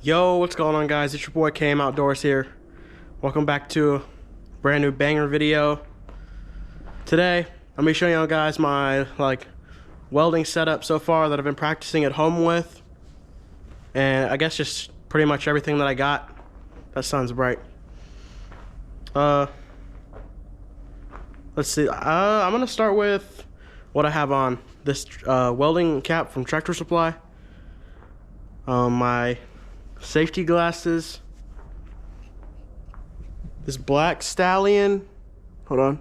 Yo, what's going on, guys? It's your boy Cam Outdoors here. Welcome back to a brand new banger video. Today, I'm gonna be showing you guys my welding setup so far that I've been practicing at home with, and I guess just pretty much everything that I got. That sun's bright. Let's see. I'm gonna start with what I have on. This welding cap from Tractor Supply. My safety glasses, this black Stallion, hold on,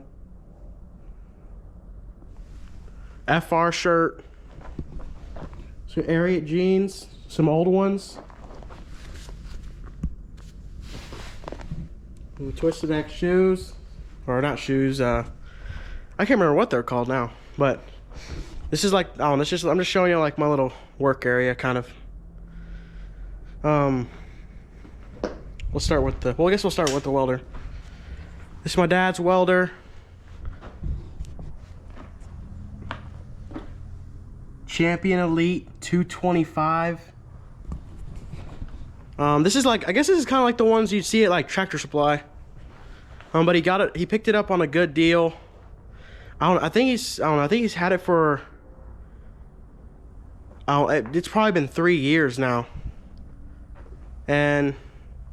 FR shirt, some Ariat jeans, some old ones, and twisted neck shoes, or not shoes, I can't remember what they're called now, but this is like, I'm just showing you like my little work area kind of. We'll start with the, well, I guess we'll start with the welder. This is my dad's welder. Champion Elite 225. This is like, I guess this is kind of like the ones you'd see at like Tractor Supply. But he picked it up on a good deal. I think he's had it for, it's probably been 3 years now. And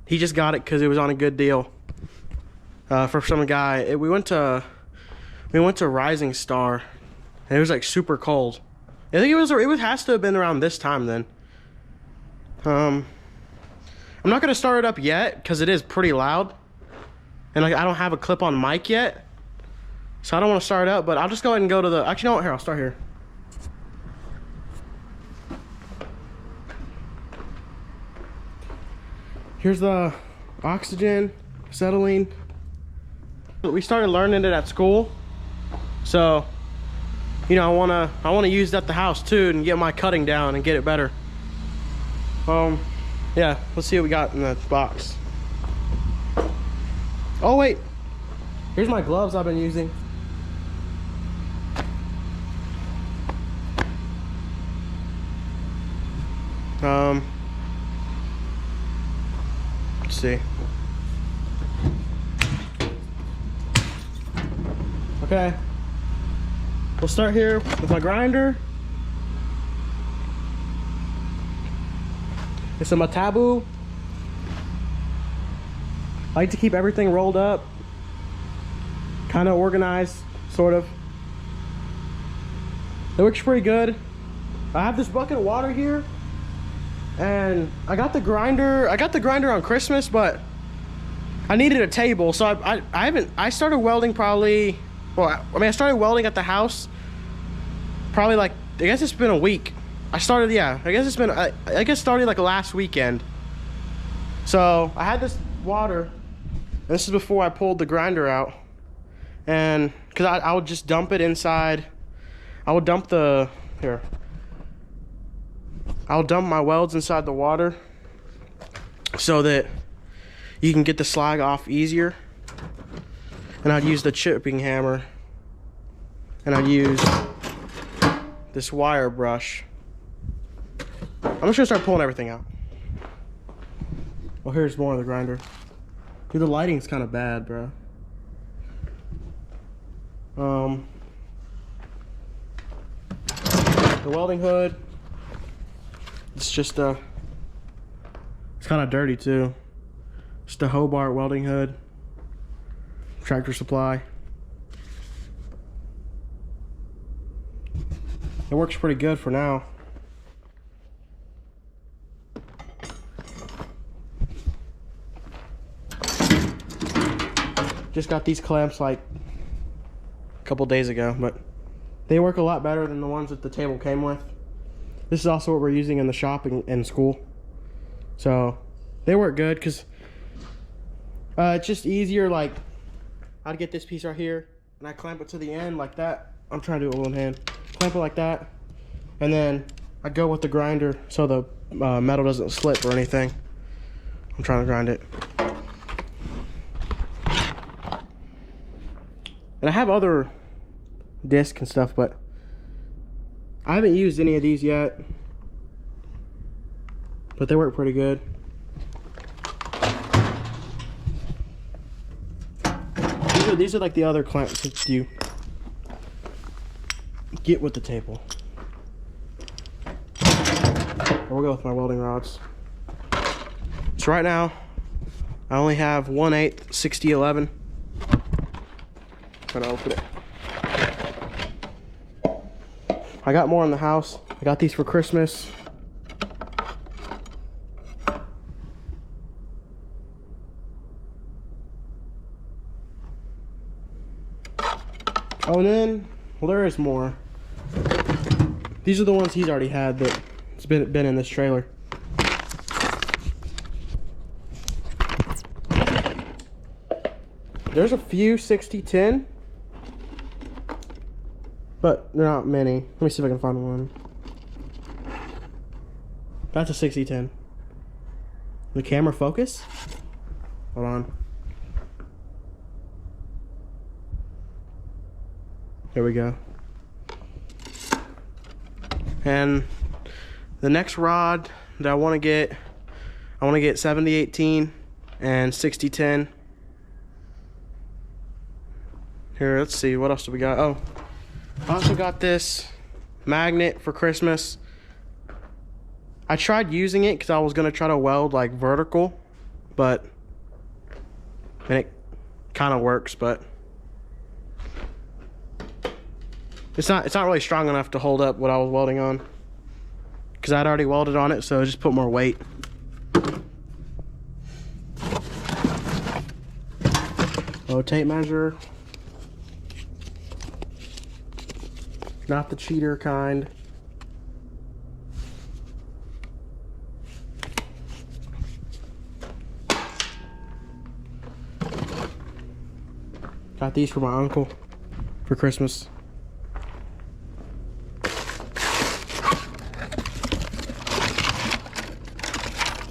he just got it because it was on a good deal for some guy. We went to Rising Star, and it was like super cold. I think it has to have been around this time then. I'm not gonna start it up yet because it is pretty loud, and like I don't have a clip-on mic yet, so I don't want to start it up. But I'll just go ahead and go to the. Actually, you know what? Here, I'll start here. Here's the oxygen, acetylene. We started learning it at school, so you know I wanna use it at the house too and get my cutting down and get it better. Yeah, let's see what we got in the box. Oh wait, here's my gloves I've been using. Let's see. Okay, we'll start here with my grinder. It's a Matabu. I like to keep everything rolled up, kind of organized, sort of. It works pretty good. I have this bucket of water here. And I got the grinder on Christmas, but I needed a table, so I started welding probably, well, I mean I started welding at the house probably like, I guess it's been a week. I started like last weekend. So I had this water, and this is before I pulled the grinder out, and because I would just dump it inside. I would dump I'll dump my welds inside the water so that you can get the slag off easier. And I'd use the chipping hammer, and I'd use this wire brush. I'm just gonna start pulling everything out. Oh, here's more of the grinder. Dude, the lighting's kind of bad, bro. The welding hood. It's just it's kind of dirty too. Just a Hobart welding hood. Tractor Supply. It works pretty good for now. Just got these clamps like a couple days ago, but they work a lot better than the ones that the table came with. This is also what we're using in the shop and school. So they work good because it's just easier. Like I'd get this piece right here and I clamp it to the end like that. I'm trying to do it with one hand. Clamp it like that. And then I go with the grinder so the metal doesn't slip or anything. I'm trying to grind it. And I have other discs and stuff, but I haven't used any of these yet, but they work pretty good. these are like the other clamps that you get with the table. We'll go with my welding rods. So right now, I only have 1/8 6011. Trying to open it. I got more in the house. I got these for Christmas. Oh, and then, well, there is more. These are the ones he's already had that's been in this trailer. There's a few 6010, but they're not many. Let me see if I can find one. That's a 6010. The camera focus? Hold on. There we go. And the next rod that I want to get 7018 and 6010. Here, let's see, what else do we got? Oh, I also got this magnet for Christmas. I tried using it because I was gonna try to weld like vertical, and it kind of works, but it's not really strong enough to hold up what I was welding on, because I'd already welded on it, so I just put more weight. Oh, tape measure. Not the cheater kind. Got these for my uncle for Christmas.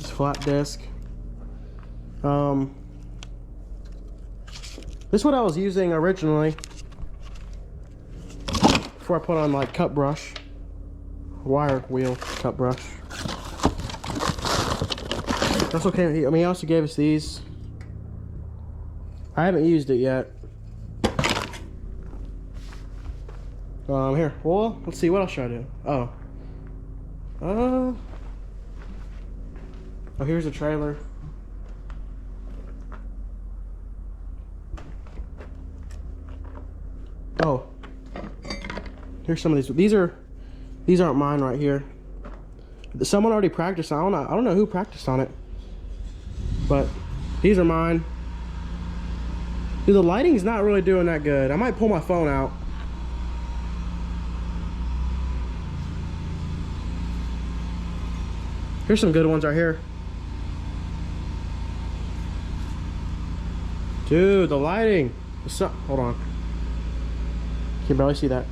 This flat disc. This is what I was using originally before I put on like cut brush, wire wheel cut brush. That's okay. I mean, he also gave us these. I haven't used it yet. Here. Well, let's see. What else should I do? Oh. Oh, here's a trailer. Oh. Here's some of these. These aren't mine right here. Someone already practiced. I don't know who practiced on it, but these are mine. Dude, the lighting's not really doing that good. I might pull my phone out. Here's some good ones right here. Dude, the lighting. Hold on. Can barely see that.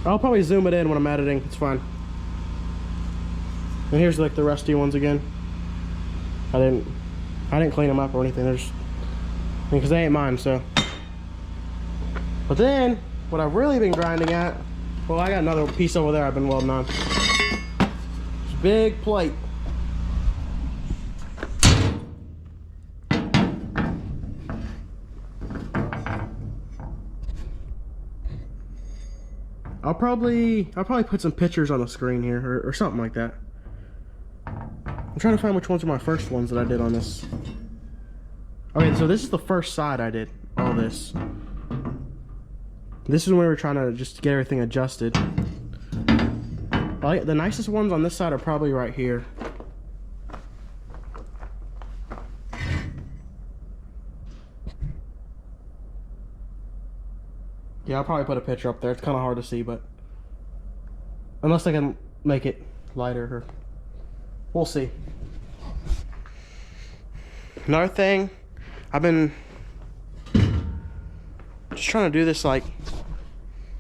I'll probably zoom it in when I'm editing. It's fine. And here's like the rusty ones again. I didn't clean them up or anything. They're just, because they ain't mine, so. But then, what I've really been grinding at, well, I got another piece over there I've been welding on. It's a big plate. I'll probably put some pictures on the screen here or something like that. I'm trying to find which ones are my first ones that I did on this. Okay, so this is the first side I did all this. This is when we were trying to just get everything adjusted. The nicest ones on this side are probably right here. Yeah, I'll probably put a picture up there. It's kind of hard to see, but unless I can make it lighter, we'll see. Another thing, I've been just trying to do this, like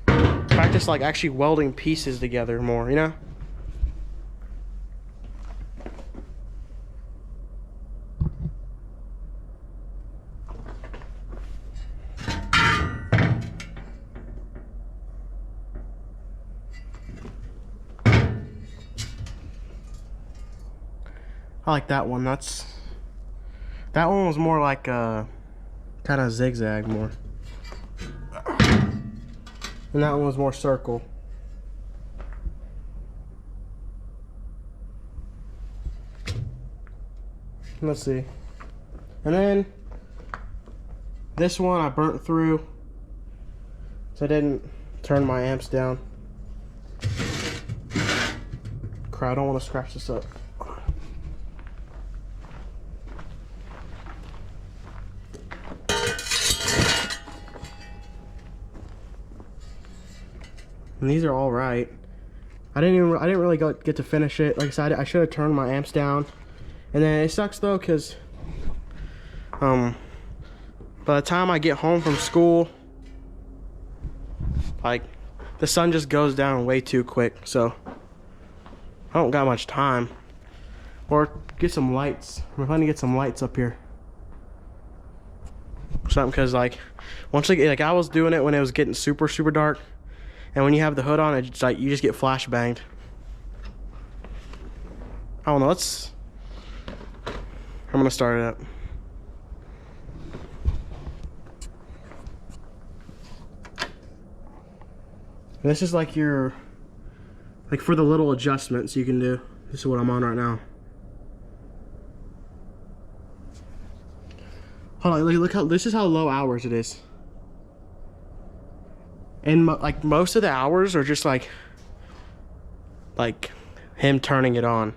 practice like actually welding pieces together more, you know? I like that one. That one was more like kind of zigzag more. And that one was more circle. Let's see. And then this one I burnt through, so I didn't turn my amps down. Crap, I don't want to scratch this up. And these are all right. I didn't really get to finish it. Like I said, I should have turned my amps down. And then it sucks though, cause by the time I get home from school, like the sun just goes down way too quick. So I don't got much time. Or get some lights. I'm trying to get some lights up here. Something, cause like once I was doing it when it was getting super dark. And when you have the hood on, it's like you just get flash banged. I don't know. I'm gonna start it up. And this is like for the little adjustments you can do. This is what I'm on right now. Hold on, look how this is how low hours it is. And like most of the hours are just like him turning it on.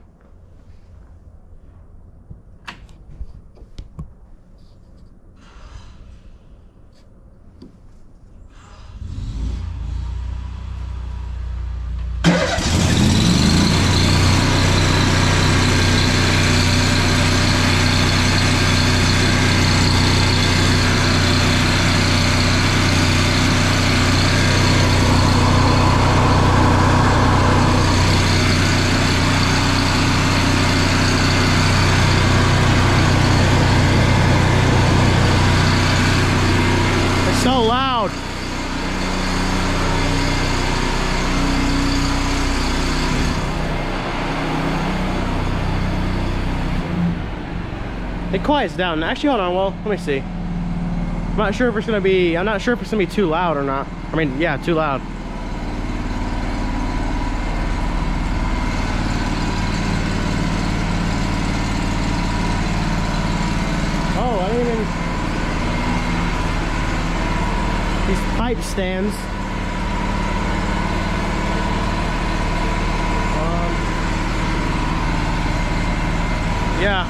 So loud. It quiets down. Actually, hold on. Well, let me see. I'm not sure if it's gonna be too loud or not. I mean, yeah, too loud. Oh, I didn't even. These pipe stands. Yeah.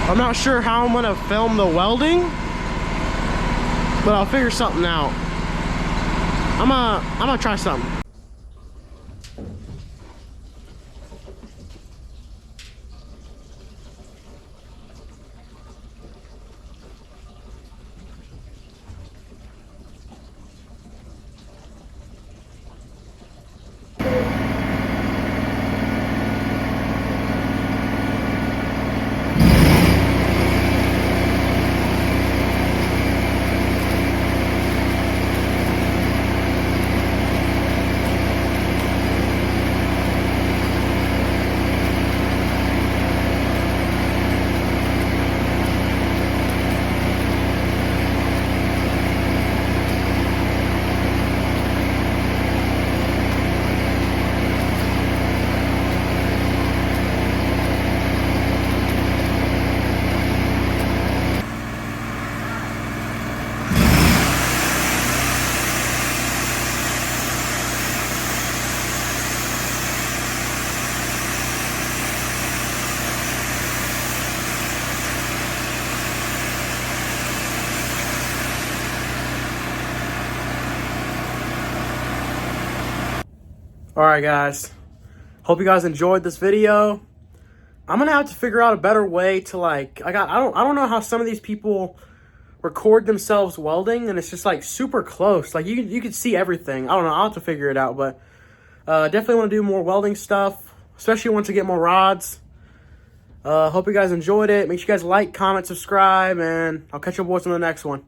I'm not sure how I'm gonna film the welding, but I'll figure something out. I'm gonna try something. Alright guys, hope you guys enjoyed this video. I'm gonna have to figure out a better way to I don't know how some of these people record themselves welding and it's just like super close. Like you can see everything. I don't know, I'll have to figure it out, but definitely want to do more welding stuff, especially once I get more rods. Hope you guys enjoyed it. Make sure you guys like, comment, subscribe, and I'll catch you boys on the next one.